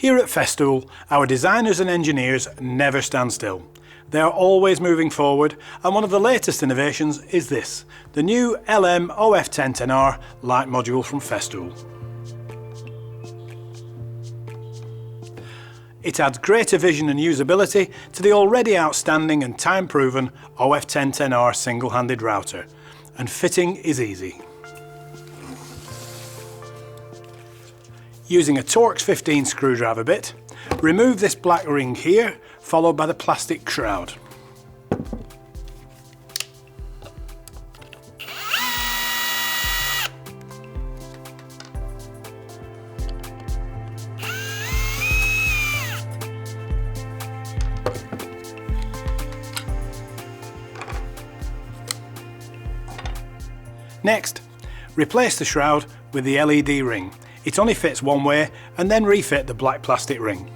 Here at Festool, our designers and engineers never stand still. They are always moving forward, and one of the latest innovations is this, the new LM-OF1010R light module from Festool. It adds greater vision and usability to the already outstanding and time-proven OF1010R single-handed router, and fitting is easy. Using a Torx 15 screwdriver bit, remove this black ring here, followed by the plastic shroud. Next, replace the shroud with the LED ring. It only fits one way, and then refit the black plastic ring.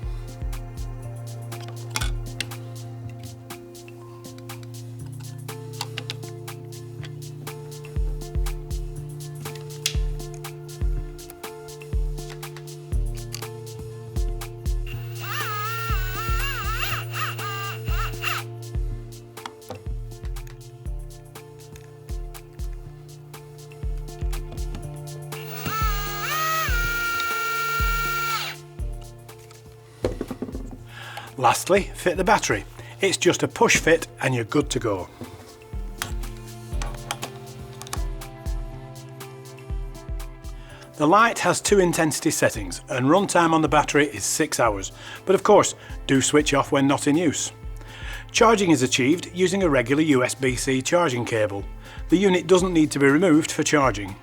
Lastly, fit the battery. It's just a push fit and you're good to go. The light has 2 intensity settings and runtime on the battery is 6 hours, but of course do switch off when not in use. Charging is achieved using a regular USB-C charging cable. The unit doesn't need to be removed for charging.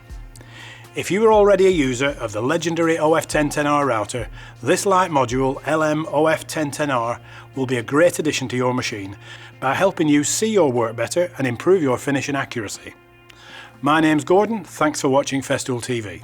If you are already a user of the legendary OF1010R router, this light module LM-OF1010R will be a great addition to your machine by helping you see your work better and improve your finish and accuracy. My name's Gordon, thanks for watching Festool TV.